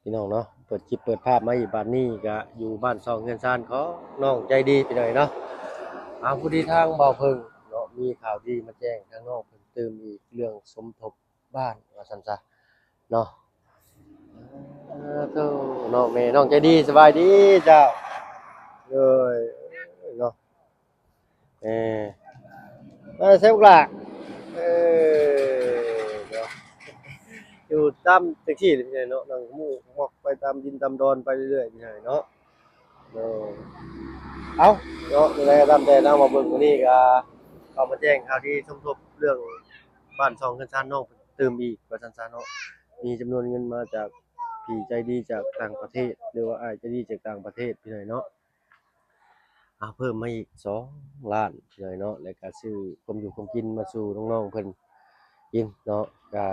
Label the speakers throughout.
Speaker 1: พี่น้องเนาะเปิดคลิปเปิดภาพมาอีกบ้านนี้ก็อยู่บ้านซองเงินซานของน้องใจดีพี่น้อยเนาะเอาผู้ที่ทางเบาเพิ่งเนาะมีข่าวดีมาแจ้งทางน้องเพิ่นเติมอีกเรื่องสมทบบ้านว่าซั่นซะเนาะโธ่เนาะแม่น้องใจดีสบายดีเจ้าเลยเนาะเออเซฟกล่ะเอเนาะอยู่ตามจังซี่พี่น้อยเนาะนั่งหมู่มอกไปตามดินตามดอนไปเรื่อยๆพี่น้อยเนาะเออ เอาเนาะยังไงก็ตามแต่นำมาเบิ่งมื้อนี้ก็เข้ามาแจ้งข่าวดีสมทบเรื่องบ้านช่องเรือนชานน้องเติมอีกว่าซั่นซะเนาะมีจำนวนเงินมาจากพี่ใจดีจากต่างประเทศหรือว่าอ้ายใจดีจากต่างประเทศพี่น้อยเนาะเพิ่มมาอีก2ล้านพี่น้อยเนาะแล้วก็ซื้อความอยู่ความกินมาสู่น้องๆเพิ่นกินเนาะก็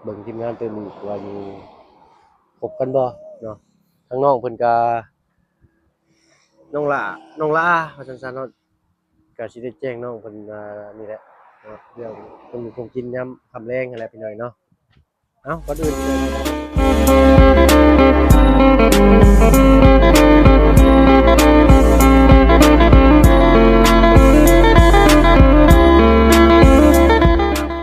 Speaker 1: เบิ่งทีมงานเติมอีกว่าอยู่ครบกันบ่เนาะทางน้องเพิ่นก็น้องหล้าน้องหล้าว่าซั่นซะเนาะ ก็สิได้แจ้งน้องเพิ่นนี่แหละเนาะเรื่องเพิ่นคงกินยามค่ำแลงนั่นแหละพี่น้อยเนาะเอ้าก่อนอื่นเลย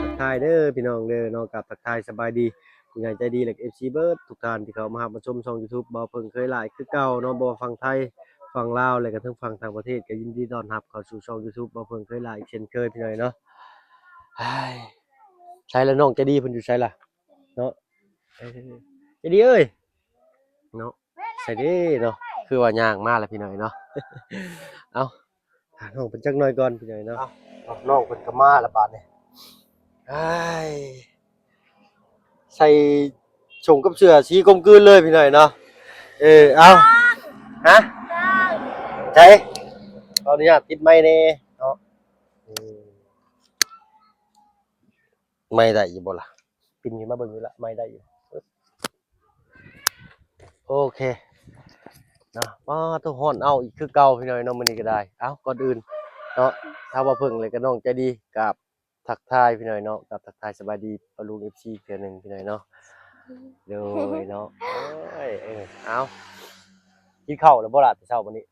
Speaker 1: ทักทายเด้อพี่น้องเด้อเนาะกับทักทายสบายดีผู้ใหญ่ใจดีและ FC เบิดทุกท่านที่เข้ามารับมาชมช่อง YouTube บ่เพิ่งเคยหลายคือเก่าเนาะบ่ว่าฝั่งไทยฝั่งลาวและก็ทั้งฝั่งต่างประเทศก็ยินดีต้อนรับเข้าสู่ช่อง YouTube บ่เพิ่งเคยหลายอีกเช่นเคยพี่น้อยเนาะใช่แล้วน้องใจดีเพิ่นอยู่ไสล่ะเนาะเออใจดีเอ้ย เนาะใส่เด้เนาะคือว่าย่างมาแล้วพี่น้อยเนาะเอาหาน้องเพิ่นจักหน่อยก่อนพี่น้อยเนาะเอาน้องเพิ่นก็มาแล้วบาดนี้อ้ายใส่ชงกับเสื้อสีกลมกลืนเลยพี่น้อยเนาะเอาฮะใจขออนุญาตติดไมค์แน่เนาะอืมไมค์ได้อยู่บ่ล่ะปิ่นขึ้นมาเบิ่งอยู่ละไมค์ได้อยู่โอเคเนาะต้องฮ้อนเอาอีกคือเก่าพี่น้อยเนาะมื้อนี้ก็ได้เอ้าก่อนอื่น เนาะถ้าว่าเพิ่งเลยก็น้องใจดีกับทักทายพี่หน่อยเนาะกับทักทายสบายดีปะลุง FC เทื่อหนึงพี่หน่อยเนาะโดยเนาะเอากินข้าวแล้วบ่ล่ะแต่เช้าวันนี้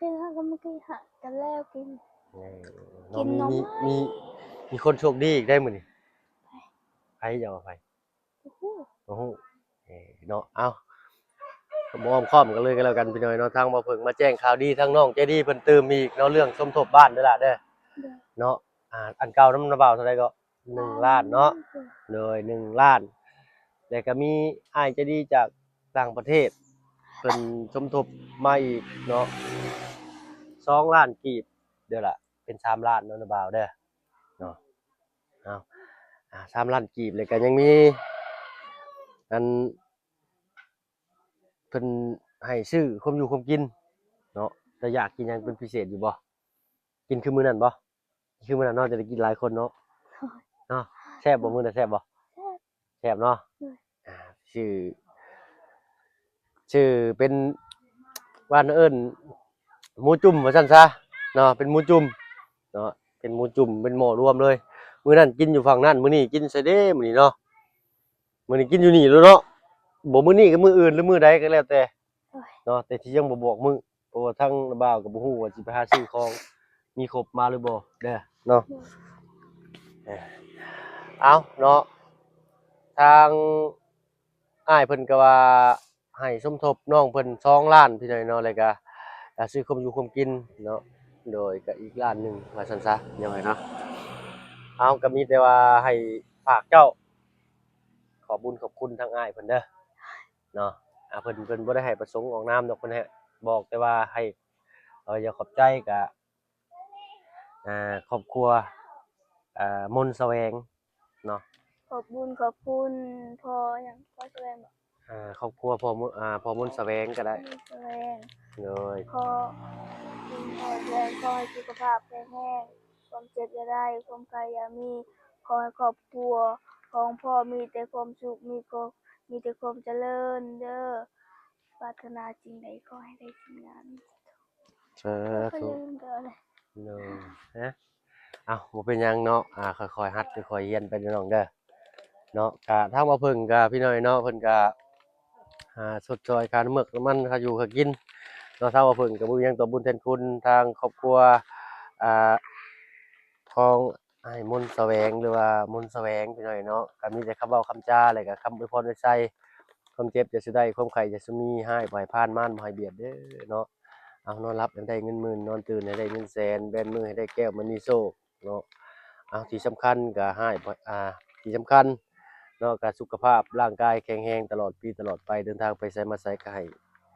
Speaker 2: กินข้าวก็ไม่กินหากันแล้วกิน
Speaker 1: เออ
Speaker 2: กิ
Speaker 1: เนาะ
Speaker 2: นนม
Speaker 1: มีมีคนโชคดีอีกได้มื้อนี้ไผจะเอาไป
Speaker 2: โอ้โห
Speaker 1: โอ้โฮเนาะเอาบ่อ้อมค้อมกันเลยก็แล้วกันพี่หน่อยเนาะทางบ่เพิ่งมาแจ้งข่าวดีทางน้องใจดีเพิ่นตื่มอีกเนาะเรื่องสมทบบ้านเด้อล่ะเด้อ
Speaker 2: เดือด
Speaker 1: เนาะอันเก่านำนาบ่าวเท่าใดก็1,000,000เนาะ เลย1,000,000แล้วก็มีอ้ายใจดีจากต่างประเทศเพิ่นสมทบมาอีกเนาะ2,000,000กีบเด้อล่ะเป็น3,000,000เนาะนะบ่าวเด้อเนาะเอา3,000,000กีบแล้วก็ยังมีอันเพิ่นให้ซื้อความอยู่ความกินเนาะจะอยากกินหยังเป็นพิเศษอยู่บ่กินคือมื้อนั้นบ่คือมื้อนั้นเนาะจะได้กินหลายคนเนาะเนาะแซ่บบ่มื้อนั้นแซ่บบ่แซ่บเนาะอ่าชื่อ ชื่อเป็นว่านเอิ้นหมูจุ่มว่าซั่นซะเนาะเป็นหมูจุ่มเนาะเป็นหมูจุ่มเป็นหม้อรวมเลยมื้อนั้นกินอยู่ฝั่งนั้นมื้อนี้กินไสเด้มื้อนี้เนาะมื้อนี้กินอยู่นี่แล้วเนาะบ่มื้อนี้ก็มื้ออื่นหรือมื้อใดก็แล้วแต่เนาะแต่ที่ยังบ่บอกมื้อเพราะว่าทางน้าบ่าวก็บ่ฮู้ว่าสิไปหาซื้อของมีครบมาหรือบ่เด้อเนาะเออเอาเนาะทางอ้ายเพิ่นก็ว่าให้สมทบน้องเพิ่น2,000,000พี่น้อยเนาะแล้วก็ซื้อความอยู่ความกินเนาะโดยก็อีกล้านหนึ่งว่าซั่นซะเดี๋ยวให้เนาะเอาก็มีแต่ว่าให้ฝากเจ้าขอบุญขอบคุณทางอ้ายเพิ่นเด้อเนาะเพิ่นบ่ได้ให้ประสงค์ออกนามดอกเพิ่นให้บอกแต่ว่าให้อยากขอบใจกับครอบครัวมนต์แสวงเนาะ
Speaker 2: ขอบบุญขอบคุณพออย่างพ่อแสดงบอก
Speaker 1: ครอบครัวพ่อมนต์แสวงก็ได้
Speaker 2: แสดง
Speaker 1: เลย
Speaker 2: ขอคุณพ่อแสดงขอให้สุขภาพแข็งแรงความเจ็บอย่าได้ความกายอย่ามีขอให้ครอบครัวของพ่อมีแต่ความสุขมีแต่ความเจริญเด้อปรารถนาจริงใดขอให้ได้สิ่งนั้น
Speaker 1: สา
Speaker 2: ก็
Speaker 1: ธุ
Speaker 2: ลืมเด้อเลย
Speaker 1: เลยนะบ่เป็นหยังเนาะค่อยๆหัดค่อยๆเรียนไปเด้อน้องเด้อเนาะก็ทางว่าเพิ่นก็พี่น้อยเนาะเพิ่นก็ ชดเชยค่าน้ำเมือกน้ำมันค่าอยู่ค่ากินเนาะถ้าว่าเพิ่นก็บ่มีหยังตอบบุญแทนคุณทางครอบครัวอ่าของอ้ายมนต์แสวงหรือว่ามนต์แสวงพี่น้อยเนาะก็มีแต่คำเว้าคำจาแล้วก็คำอวยพรอวยไสความเจ็บอย่าสิได้ความไข้อย่าสิมีร้ายบ่ให้ผ่านมารบ่ให้เบียดเด้อเนาะเอานอนหลับให้ได้เงินหมื่นนอนตื่นให้ได้เงินแสนแบนมือให้ได้แก้วมณีโชคเนาะเอาที่สำคัญก็ให้บ่ที่สำคัญ เนาะก็สุขภาพร่างกายแข็งแรงตลอดปีตลอดไปเดินทางไปไสมาไสก็ให้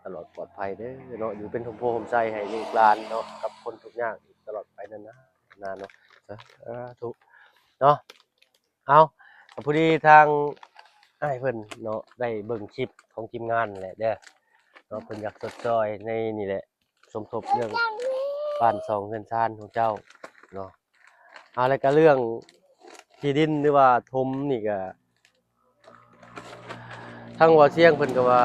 Speaker 1: ตลอดปลอดภัยเด้อเนาะอยู่เป็นร่มโพร่มไสให้ลูกหลานเนาะกับคนทุกข์ยากอีกตลอดไปนั่นนะนานเนาะธุเนาะเอาก็พอดีทางอ้ายเพิ่นเนาะได้เบิ่งคลิปของทีมงานนั่นแหละเด้อเนาะเพิ่นอยากสดจอยในนี่แหละสมทบเรื่องบ้าน2เรือนชานของเจ้าเนาะแล้วก็เรื่องที่ดินหรือว่าถมนี่ก็ ทางว่าเสียงเพิ่นก็ว่า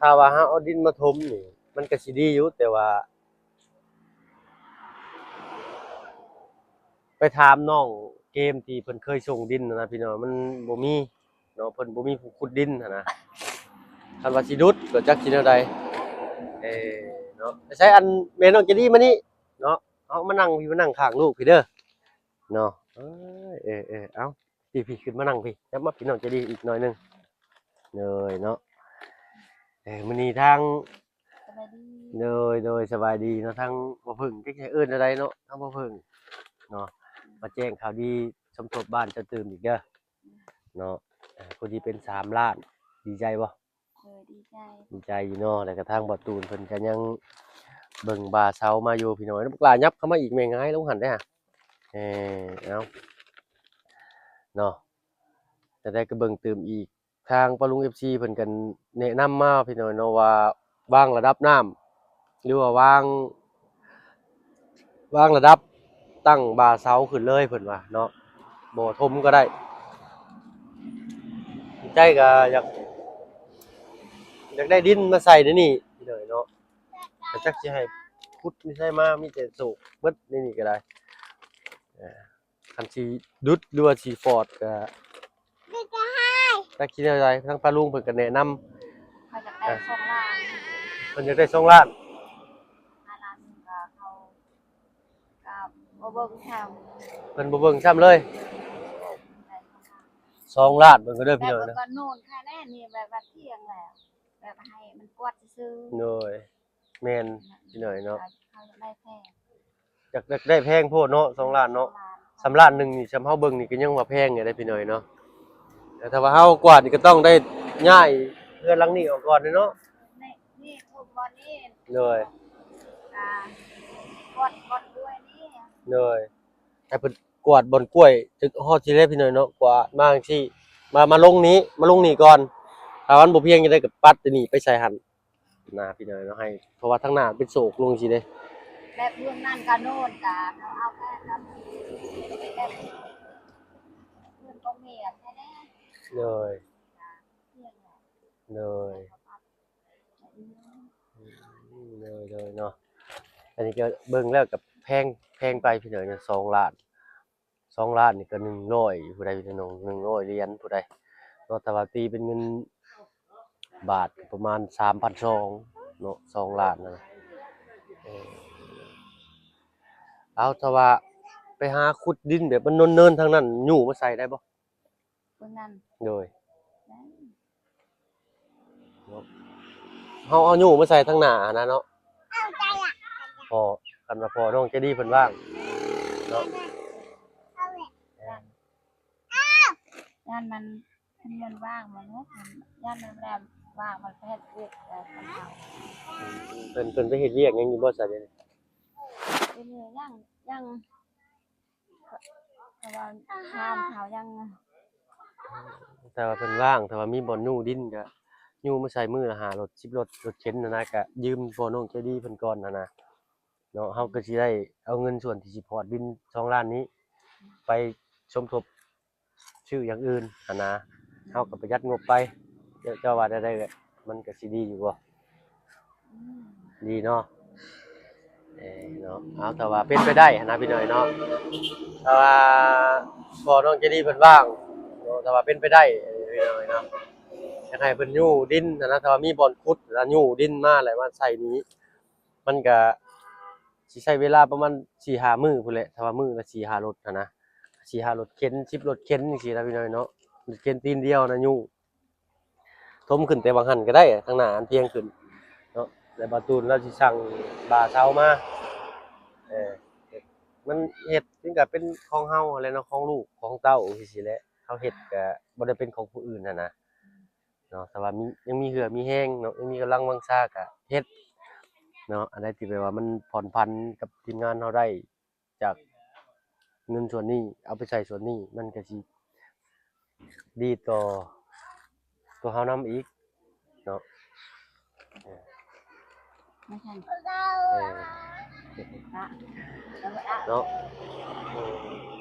Speaker 1: ถ้าว่าหาเอาดินมาถมนี่มันก็สิดีอยู่แต่ว่าไปถามน้องเกมที่เพิ่นเคยส่งดินนะพี่น้องมันบ่มีเนาะเพิ่นบ่มีผู้ขุดดินหันนะคันว่าสิดุดก็จักสิแนวใดเอ้เนาะใช้อันแม่น้องเจดีมานี่เนาะเอามานั่งพี่มานั่งข้างลูกพี่เด้อเนาะเอาพี่ขึ้นมานั่งพี่แล้วมาพี่น้องเจดีอีกหน่อยนึงเลยเนาะมื้อนี้ทาง
Speaker 2: สบายดี
Speaker 1: โดยสบายดีเนาะทั้งบ่พึ่งจักสิเอิ้นอะไรเนาะทั้งบ่พึ่งเนาะมาแจ้งข่าวดีสมทบบ้านเจะตื่นอีกเด้อเนาะพอดีเป็น3ล้านดีใจบ่
Speaker 2: ดีใจ
Speaker 1: ดีใจอยู่เนาะแล้วก็ทางบ่ตูนเพิ่นก็ยังเบิ่งบ่าเซามาอยู่พี่น้อยกล้ายับเข้ามาอีกแม่งายลงหั่นเด้อเอาเนาะจะได้ก็เบิ่งตื่มอีกทางปะลุง FC เพิ่นก็แนะนำมาพี่น้อยเนาะว่าวางระดับน้ำหรือว่าวางระดับตั้งบ่าเซาขึ้นเลยเพิ่นว่าเนาะบ่ทมก็ได้ใจก็อยากได้ดินมาใส่ในนี่พี่น้อยเนาะแต่จักสิให้พุดนี่ใช่มามีแต่โศกเบิดในนี่ก็ได้คันสิดุดหรือว่าสิฟอร์ดก็จักสิแนวใดทางปะลุงเพิ่นก็แนะนำ
Speaker 2: เขาจะได้2ล้าน
Speaker 1: เพิ่นอยากได้2ล้าน
Speaker 2: 5ล้านก็เขาก็บ่เบิ่งทำ
Speaker 1: เพิ่นบ่เบิ่งซ้ำเลย
Speaker 2: ได้
Speaker 1: 2ล้านเบิ่งก็เด้อ
Speaker 2: แบ
Speaker 1: พี่
Speaker 2: บ
Speaker 1: น้อยนะ
Speaker 2: ก็โน่นค่ะแน่นี่แบบเที่ยงแล้วแบบให้มันกวดซื่อ
Speaker 1: โดยแม่นพี่น้อยเนาะ
Speaker 2: เขาจะได้แพง
Speaker 1: อยากได้แพงโพดเนาะ2ล้านเนาะ3ล้านหนึงนี่ซำเฮาเบิ่งนี่ก็ยังว่าแพงอยู่ได้พี่น้อยเนาะแต่ถ้าว่าเฮากวาดนี่ก็ต้องได้ย้ายเรือนหลังนี้ออกก่อนเนาะ
Speaker 2: นี่ทุกบอลนี่
Speaker 1: โดย
Speaker 2: อ่ากดด้วยนี่
Speaker 1: โดยให้เพิ่นกวาดบอนกล้วยถึงฮอดสิได้พี่น้อยเนาะกวาดมาจังซี่มาลงนี้ก่อนถ้ามันบ่เพียงจะได้ก็ปัดตัวนี้ไปใส่หั่นนะพี่น้อยเนาะให้เพราะว่าทางหน้าเป็นโศกลงสิเด้
Speaker 2: แบบเรื่องนั่นก็โน่นก็เขาเอาแค่กับแบบเรื่องตรงนี้แค่นี้
Speaker 1: เลย
Speaker 2: เที่ยงแหละ
Speaker 1: เลยเลยเนาะอันนี้ก็เบิ่งแล้วกับแพงไปพี่น้อยเนี่ย2 ล้านนี่ก็100ผู้ใดพี่น้อง100เหรียญผู้ใดเนาะแต่ว่าตีเป็นเงินบาทประมาณ3,200เนาะ2 ล้านนั่นน่ะเออเอาถ้าว่าไปหาขุดดินแบบมันเนินๆทางนั้นหยู่มาใส่ได้บ่
Speaker 2: เรื่องนั้น
Speaker 1: โดย
Speaker 2: ได้
Speaker 1: เนาะเฮาเอาหยู่มาใส่ทางหน้านะเนาะพอคันว่าพอน้องเจดีเพิ่นว่างเนาะ
Speaker 2: ย่านมันว่างมันเนาะย่านมันแบบว่างมันแพทย์เวียกแต่คนเอา
Speaker 1: เพิ่นไปเฮ็ดเวียกหยังอยู่บ่ซะเดี๋ยวนี้
Speaker 2: ทีนี้ยังเพราะว่าห้ามเขายัง
Speaker 1: แต่ว่าเพิ่นว่างถ้าว่ามีบ่อนหยู่ดินก็หยู่มาใส่มื้อละ5รถ10รถเข็นนะก็ยืมพ่อน้องเจดีเพิ่นก่อนนะเนาะเฮาก็สิได้เอาเงินส่วนที่สิพอร์ตบิน2ล้านนี้ไปสมทบชื่ออย่างอื่นนะเฮาก็ประหยัดงบไปเจ้าว่าได้ก็มันก็สิดีอยู่บ่
Speaker 2: อืม
Speaker 1: ดีเนาะเนาะเอาแต่ว่าเป็นไปได้นะพี่น้อยเนาะแต่ว่าพอน้องเจดีเพิ่นว่างเนาะแต่ว่าเป็นไปได้พี่น้อยเนาะ อยากให้เพิ่นยู่ดินนะถ้าว่ามีบ่อนขุดแล้วยู่ดินมาแล้วมาใส่นี้มันก็สิใช้เวลาประมาณ4-5มื้อพุ่นแหละถ้าว่ามื้อละ4-5รถนะ4-5รถเข็น10รถเข็นจังซี่นะพี่น้อยเนาะรถเข็นตีนเดียวนะยู่ทมขึ้นแต่บางหันก็ได้ทางหน้าอันเที่ยงขึ้นเนาะแล้วบาตูนเราสิสั่งบาเช้ามาเออมันเฮ็ดถึงก็เป็นของเฮาแหละเนาะของลูกของเต้าจังซี่แหละเฮาเฮ็ดก็บ่ได้เป็นของผู้อื่นนะ เนาะแต่ว่ามียังมีเหือมีแห้งเนาะยังมีกำลังวังชากะเฮ็ดเนาะอันใดที่แบบว่ามันผ่อนผันกับทีมงานเราได้จากเงินส่วนนี้เอาไปใช้ส่วนนี้มันก็สิดีต่อตัวเฮานำอีกเนาะเออ
Speaker 3: ไม่ใช่
Speaker 1: เออ
Speaker 3: ละแล้วก็ละ
Speaker 1: เนาะ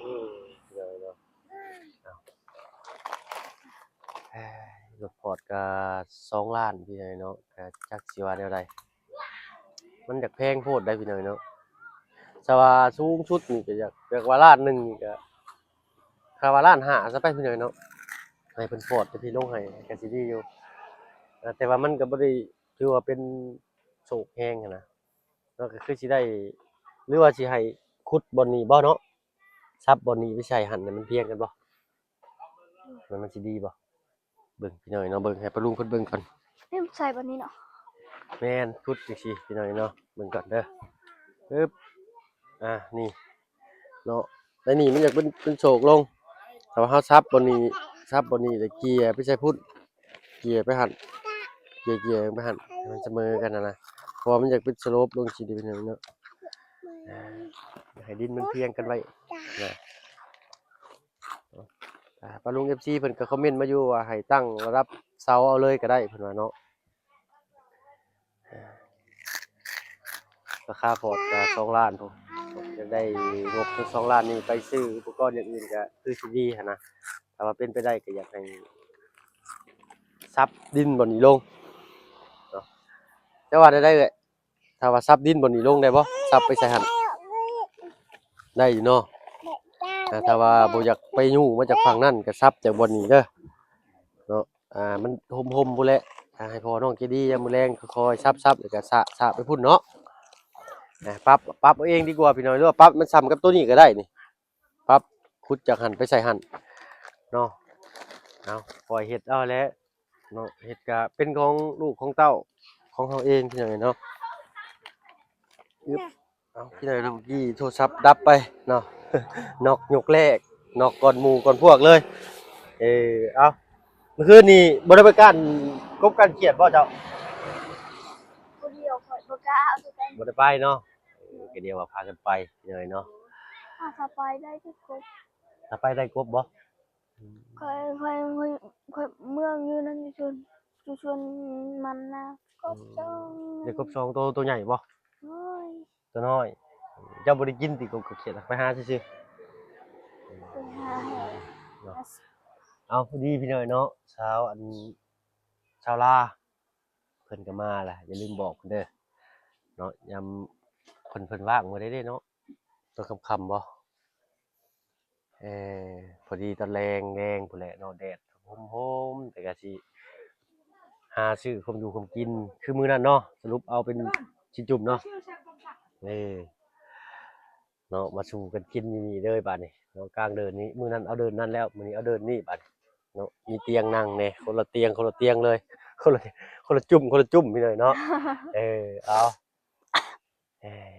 Speaker 1: อืมเดี๋ยวเนาะเอาเอ้ยรถพอร์ตก็2ล้านพี่น้อยเนาะก็จักสิว่าแนวใดมันอยากแพงโพดได้พี่น้อยเนาะ สว่าสูงสุดนี่ก็อยากว่าล้านหนึ่งนี่ก็คาว่าล้านห้าซะไปพี่น้อยเนาะให้เพิ่นปลอดแต่พี่ลงให้ก็สิดีอยู่แต่ว่ามันก็บ่ได้ถือว่าเป็นโชคแฮงหั้นนะเนาะก็คือสิได้หรือว่าสิให้ขุดบ่อนนี้บ่เนาะซับบ่อนนี้ไปใช้หั่นน่ะมันเพียงกันบ่มันสิดีบ่เบิ่งพี่น้อยเนาะเบิ่งให้ปะลุงเพิ่นเบิ่งก่อน
Speaker 2: นี่ใส่แบบนี้เนาะ
Speaker 1: แม่นขุดจังซี่พี่น้อยเนาะเบิ่งก่อนเด้อปึ๊บนี่เนาะแล้วนี่มันอยากเป็นโศกลงแต่ว่าเขาซับบนนี้ซับบนนี้แล้วเกียร์ไปใช้พุ่นเกียร์ไปหันเกียร์ไปหันให้มันเสมอกันนะเพราะว่ามันอยากเป็นสโลปลงสีดีเป็นอย่างนี้เนาะอ่าให้ดินมันเพียงกันไว้นะปาลุง FC เพิ่นก็คอมเมนต์มาอยู่ว่าให้ตั้งระดับเสาเอาเลยก็ได้เพิ่นว่าเนาะราคาพอร์ตก็2ล้านพุ่นจะได้งบทั้ง2ล้านนี้ไปซื้ออุปกรณ์อย่างอื่นก็คือสิดีหันนะถ้าว่าเป็นไปได้ก็อยากให้ซับดินบ่นี้ลงเนาะแต่ว่าได้เลยถ้าว่าซับดินบ่นี้ลงได้บ่ซับไปใส่หั่นได้อยู่เนาะถ้าว่าบ่อยากไปยู่มาจากฝั่งนั้นก็ซับจากบ่นี้เด้อเนาะมันห่มๆพุ่นแหละให้พ่อน้องเจดียามมื้อแลงค่อยๆซับๆแล้วก็สะไปพุ่นเนาะปรับเอาเองดีกว่าพี่น้อยหรือว่าปรับมันซ้ำกับตัวนี้ก็ได้นี่ปรับขุดจากหั่นไปใส่หั่นเนาะเอาปล่อยเฮ็ดเอาแหละเนาะเฮ็ดก็เป็นของลูกของเต้าของเฮาเองพี่น้อยเนาะอึ๊บเอาพี่น้อยเมื่อกี้โทรศัพท์ดับไปเนาะ นอกยกแรกนอกก่อนหมู่ก่อนพวกเลยเอาเมื่อคืนนี้บ่ได้ไปการกบการเขียดบ่เจ้า
Speaker 2: คนเดียวคอยประกล้าเอาตัวกัน
Speaker 1: บ่ได้ไปเนาะก็เดียวว่าพากันไปพี่น้อยเนาะ
Speaker 2: ถ้าสบายได้ทุกคน
Speaker 1: ถ้าไปได้กบบ่
Speaker 2: คอยเมืองอยู่นั่นอยู่ชวนมันนะก็ต้อง
Speaker 1: ได้กบ2ตัวใหญ่บ่
Speaker 2: เฮ้ย
Speaker 1: ตัวน้อยเจ้าบ่ได้กินติกบเขียดไปหาซื่อ
Speaker 2: ไปหาให้
Speaker 1: ๆเนาะเอาพอดีพี่น้อยเนาะเช้าชาวลาเพิ่นก็มาล่ะอย่าลืมบอกเพิ่นเด้อเนาะยามเพิ่นว่างบ่ได้เด้เนาะตอนค่ำๆบ่เออพอดีตอนแรงพู้นแหละเนาะแดดโหมๆแต่ก็สิหาซื้อความอยู่ความกินคือมื้อนั้นเนาะสรุปเอาเป็นชิ้นจุ่มเนาะเออเนาะมาสู่กันกินอยู่นี่เลยบัดนี้เนาะกลางเดินนี้มื้อนั้นเอาเดินนั้นแล้วมื้อนี้เอาเดินนี่บัดเนาะมีเตียงนั่งแน่คนละเตียงเลยคนละจุ่มพี่น้อยเนาะเอาเอ้ย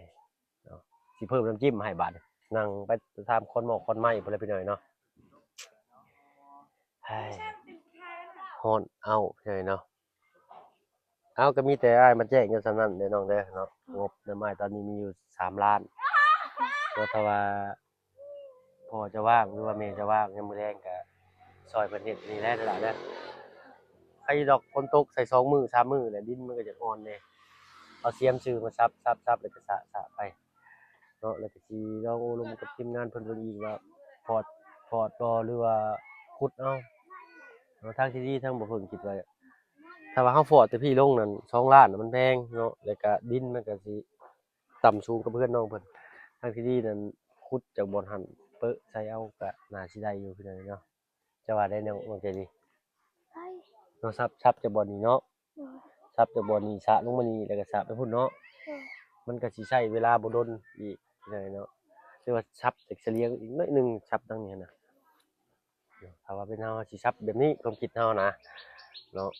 Speaker 1: เนาะสิเพิ่มน้ำจิ้มให้บัดนั่งไปตามคนหมอกคนไหม้พุ่นแหละพี่น้อยเนาะเฮ้ยฮ้อนเอาพี่น้อยเนาะเอาก็มีแต่อ้ายมาแจ้งอยู่ส่ำนั้นเด้อน้องเด้อเนาะงบน้ำอ้ายตอนนี้มีอยู่3ล้านเนาะถ้าว่าพ่อจะว่างหรือว่าแม่จะว่างยามมื้อแลงก็ช่วยเพิ่นเฮ็ดนี่แหละเด้อล่ะเด้อใครดอกฝนตกใส่2มื้อ3มื้อแล้วดินมันก็จะอ่อนแน่เอาเสียมซื้อมาซับแล้วก็สะไปเนาะแล้วก็สิลองโอ้ลมกับทีมงานเพิ่นเบิ่งอีกว่าพอร์ตบ่หรือว่าขุดเอาเนาะทางที่ดีทางบ่เพิ่นคิดว่าถ้าว่าเฮาฟอร์ตแต่พี่ลงนั่น2ล้านน่ะมันแพงเนาะแล้วก็ดินมันก็สิต่ำสูงกับเพื่อนน้องเพิ่นทางที่ดีนั่นขุดจากบ่อนหั่นเป๊ะใส่เอาก็น่าสิได้อยู่พี่น้อยเนาะจะว่าได้น้องใจดี
Speaker 2: ได้
Speaker 1: เนาะซับจะบ่นี่เนาะ
Speaker 2: โดย
Speaker 1: ซับจะบ่นี่สระลงมานี่แล้วก็สระไปพุ่นเนาะ
Speaker 2: โดย
Speaker 1: มันก็สิใช้เวลาบ่ดนอีกเลยเนาะคือว่าซับจากเฉลียงอีกน้อยหนึงซับดังนี้นะถ้าว่าเป็นเฮาสิซับแบบนี้ความคิดเฮานะเนาะ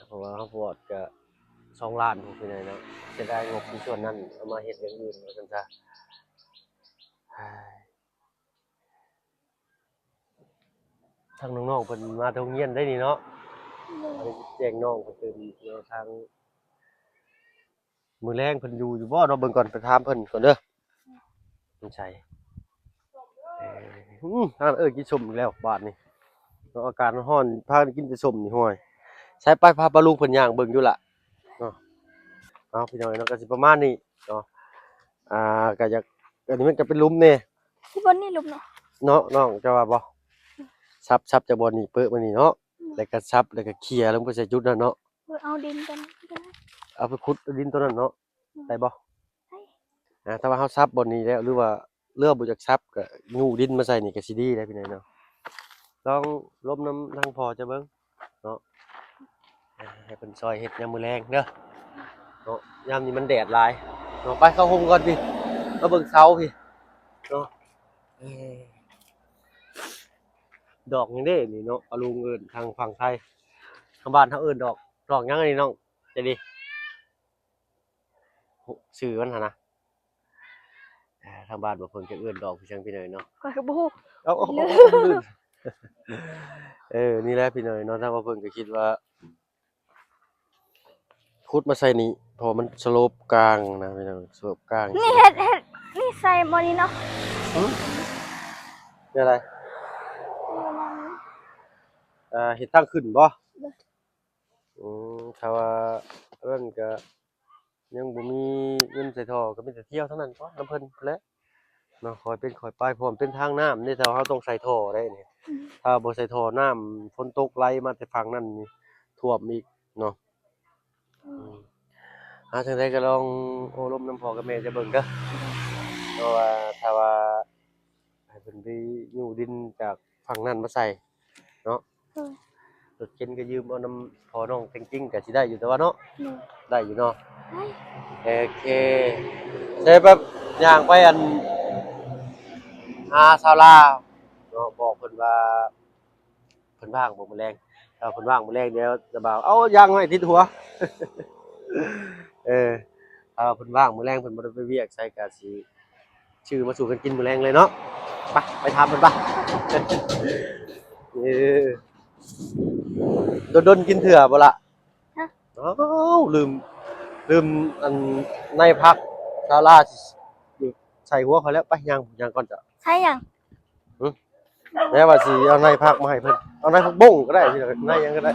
Speaker 1: เพราะว่าเฮาปวดก็2ล้านพุ่นไปเลยเนาะจะได้งบในส่วนนั้นเอามาเฮ็ดอย่างอื่นว่าซั่นซะทางน้องๆเพิ่นมาโรงเรียนได้นี่เนาะ
Speaker 2: โดย
Speaker 1: เอาไปแจ้งน้องเพิ่นตื่นเดี๋ยวทางมื้อแลงเพิ่นอยู่บ่เนาะเบิ่งก่อนไปถามเพิ่นก่อนเด้อมันใช่ทางกินส้มอีกแล้วบาดนี้เนาะอากาศมันร้อนพากันกินแต่ส้มนี่ห้วยใช้ไปพาปลาลุงเพิ่นย่างเบิ่งอยู่ล่ะเนาะเอาพี่น้อยเนาะก็สิประมาณนี้เนาะก็อยากอันนี้มันก็เป็นหลุมแน่
Speaker 2: ที่บนนี่ลุมเนาะ
Speaker 1: เนาะน้องจะว่าบ่ซับจากบ่อนี่เปิ้นมานี่เนาะแล้วก็ซับแล้วก็เคลียร์ลงไปใส่จุดนั้นเนาะ
Speaker 2: เอาดินกันก็ได้
Speaker 1: เอาไปขุดดินตัวนั้นเนาะได้บ่
Speaker 2: ได้
Speaker 1: ถ้าว่าเฮาซับบนนี้แล้วหรือว่าเรือบ่จักซับก็งูดินมาใส่นี่ก็สิดีได้พี่น้อยเนาะลองลบน้ำทางพอจะเบิ่งเนาะให้เพิ่นซอยเฮ็ดยามมื้อแลงเด้อเนาะยามนี้มันแดดหลายเนาะไปเข้าห่มก่อนพี่มาเบิ่งเสาพี่เนาะดอกยังเด้นี่เนาะเอาลุงเอิ้นทางฝั่งไทยทางบ้านเฮาเอิ้นดอกหยังอันนี้น้องใจดีชื่อมันหั่นนะทางบ้านบ่เพิ่นจะเอิ้นดอกพี่จังพี่น้อยเนาะ
Speaker 2: คอยกระบูก
Speaker 1: เอาลื่นนี่แหละพี่น้อยเนาะถ้าว่าเพิ่นก็คิดว่าขุดมาใส่นี่เพราะมันสโลปกลางนะพี่น้องสโลปกลาง
Speaker 2: นี่เฮ็ดนี่ใส่บนนี้เนาะ
Speaker 1: นี่อะไรเฮ็ดทางขึ้นบ่ถ้าว่าเอิ้นก็ยังบ่มีเงินใส่ท่อก็มีแต่เที่ยวเท่านั้นพอน้ำเพิ่นพู้นแหละเนาะคอยเป็นคอยไปเพราะมันเป็นทางน้ำนี่ถ้าเราต้องใส่ท่อได้นี่ถ้าบ่ใส่ท่อน้ำฝนตกไหลมาแต่ฝั่งนั้นนี่ท่วมอีกเนาะจังได๋ก็ลองโอ้ลมน้ำพ่อกับแม่จะเบิ่งเด้อเพราะว่าถ้าว่าให้เพิ่นไปอยู่ดินจากฝั่งนั้นมาใส่เนาะรถเข็นก็ยืมเอาน้ำพ่อน้องจริงๆก็สิได้อยู่แต่ว่าเนาะได้อยู่เนาะ โอเคใช่แบบย่างไปอันชาวลาวเนาะบอกเพิ่นว่าเพิ่นว่างบ่มื้อแลงถ้าเพิ่นว่างมื้อแลงเดี๋ยวจะบ่าวเอาย่างไว้ติดหัว ถ้าเพิ่นว่างมื้อแลงเพิ่นบ่ได้ไปเวียกใส่ก็สิชื่อมาสู่กันกินมื้อแลงเลยเนาะไปถามเพิ่นป่ะ เออดนๆกินเถื่อบ่ล่ะอ้าวลืมอันในพักศาลาอยู่ใส่หัวเขาแล้วไปย่างก่อนจ้ะ
Speaker 2: ใช่ยัง
Speaker 1: แล้วว่าสิเอาในพักมาให้เพิ่นเอาในพักบ้งก็ได้พี่ในยังก็ได้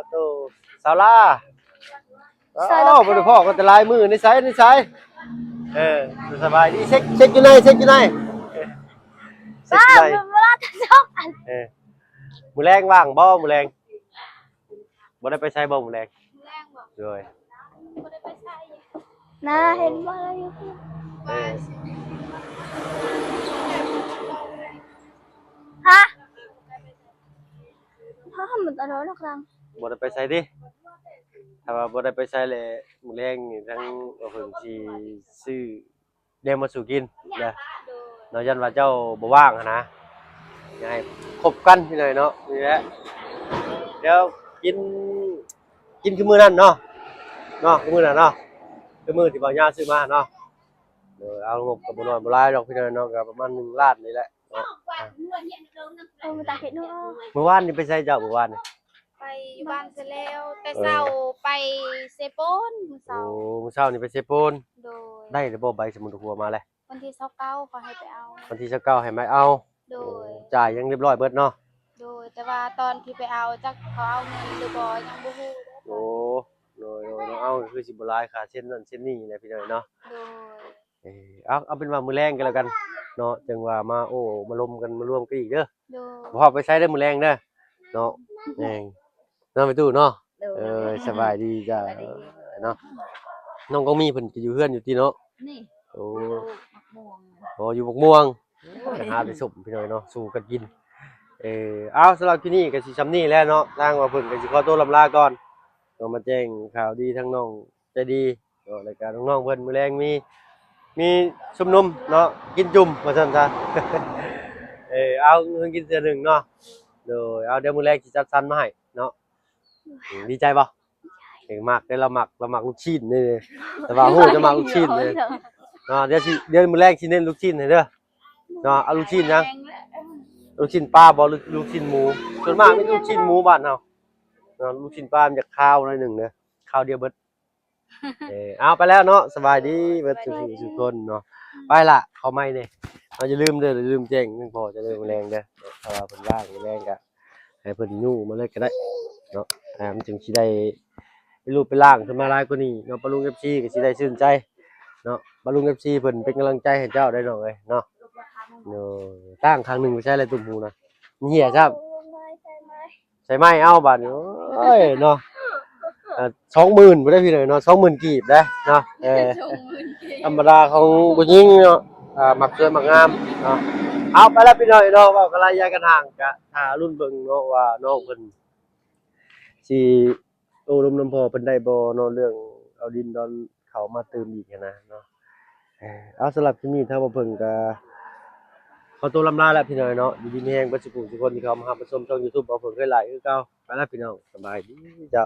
Speaker 1: โตศาลาบ่ได้พ้อกันแต่ลายมือในไสสบายดีเช็คอยู่ไหนเช็คอยู่ไหน
Speaker 2: เวลาจะชอบอัน
Speaker 1: มื้อแรงว่างบ่มื้อแรงบ่ได้ไปใช้บ่มื้อแรงโดย
Speaker 2: น่าเห็นว่าอะไรอยู่ฮะมันตลอดหรอกรัง
Speaker 1: บ่ได้ไปใช้ดิถ้าว่าบ่ได้ไปใช้เลยมื้อแรงนี่ทั้งว่าเพิ่นสิซื้อแนวมาสู่กินเด้อเนาะยันว่าเจ้าบ่ว่างหั้นนะอยากให้คบกันพี่หน่อยเนาะนี่แหละเดี๋ยวกินคือมื้อนั้นเนาะคือมื้อนั้นเนาะคือมื้อที่บ่าวย่าซื้อมาเนาะเอางบก็บ่น้อยบ่หลายดอกพี่หน่อยเนาะก็ประมาณ1ล้านนี่แหละเนาะ
Speaker 2: มันตาเห็นเนาะ
Speaker 1: เมื่อวานนี่ไปใช้เจ้าเมื่อวานนี่
Speaker 3: ไปอยู่บ้านเสร็จแล้วแต่เช้าไปเซโปนมื้อ
Speaker 1: โอ้
Speaker 3: เช้า
Speaker 1: มื้อเช้านี่ไปเซโปน
Speaker 3: โดย
Speaker 1: ได้หรือบ่ใบสมุดหัวมาเลย
Speaker 3: วันที่29ขอให้ไปเอา
Speaker 1: วันที่29ให้มาเอา
Speaker 3: โดย
Speaker 1: จ่ายยังเรียบร้อยเบิดเนาะ
Speaker 3: โดยแต่ว่าตอนที่ไปเอาจักเขาเอาเงินหรือบ่ยังบ่ฮู้
Speaker 1: โอ้โดยเอาคือสิบ่หลายค่าเส้นนั่นเส้นนี้แหละพี่น้อยเนาะ
Speaker 3: โดย
Speaker 1: เอาเป็นว่ามื้อแรงกันแล้วกันเนาะจังว่ามาโอ้มาลมกันมารวมกันอีกเด้อ
Speaker 3: โดย
Speaker 1: บ่พอไปใช้เด้อมื้อแรงเด้อเนาะแม่งเนาะไปตู้เนาะสบายดีจ้ะเนาะน้องก็มีเพิ่นก็อยู่เฮือนอยู่ติเนาะ
Speaker 3: นี่
Speaker 1: โอ้
Speaker 3: มะม่วง
Speaker 1: อยู่บักม่วง ไปหาไปสุ่มพี่น้อยเนาะสู่กันกินเอาสำหรับที่นี่ก็สิซำนี้แหล้วเนาะทางว่าเพิ่นก็สิขอตัวลำลาก่อนก็มาแจ้งข่าวดีทั้งน้องใจดีเนาะรายการน้องๆเพิ่นมื้อแรงมีชุมนุมเนาะกินจุ่มว่าซั่นซะ เอาเงินกินเทื่อหนึงเนาะโดยเอาเดี๋ยวมื้อแรกสิจัดสรรมาให้เนาะดีใจบ่เก่งมากได้เรามักลูกชิ้นนี่แต่ว่าฮู้จะมักลูกชิ้นนี่เนาะเดี๋ยวมื้อแรกสิเน้นลูกชิ้นให้เด้อเนาะเอาลูกชิ้นนะลูกชิ้นปลาบ่ลูกชิ้นหมูส่วนมากมีลูกชิ้นหมูบ้านเฮาเนาะลูกชิ้นปลามันจะคาวหน่อยหนึงเด้อคาวเดียวเบิดเอาไปแล้วเนาะสบายดีเบิดทุกคนเนาะไปล่ะเข้าไม้นี่เราอย่าลืมเด้ออย่าลืมแจ้งเพิ่นพอจะเริ่มแรงเด้อถ้าว่าเพิ่นว่างแรงก็ให้เพิ่นยู่มาเลยก็ได้เนาะมันจึงสิได้เป็นรูปเป็นร่างขึ้นมาหลายกว่านี้เนาะปะลุง FC ก็สิได้ชื่นใจเนาะปะลุง FC เพิ่นเป็นกำลังใจให้เจ้าได้น้องเอ้ยเนาะเนาะตั้งครั้งหนึงบ่ใช่อะไรตุ่มหูนะมีเหี้ยครับใช่ไหมเอาบัดนี้โอ้ยเนาะ20,000บ่ได้พี่เลยเนาะ20,000กีบเด้เนาะธรรมดาของผู้หญิงเนาะมักสวยมักงามเนาะเอาไปแล้วพี่น้อยเนาะเว้ากันหลายอย่างกันห่างกะถ้ารุ่นเบิ่งเนาะว่าน้องเพิ่นสิโอ้ลมน้ำพอเพิ่นได้บ่เนาะเรื่องเอาดินดอนเขามาเติมอีกหั้นนะเนาะเอาสำหรับคลิปนี้ถ้าบ่เพิ่นก็ขอตัวลำลาแล้วพี่น้อยเนาะอยู่ดีมีแรงเบิดสุขทุกคนที่เข้ามารับชมช่อง YouTube บ่เพิ่นเคยหลายคือเก่าไปแล้วพี่น้องสบายดีจ้ะ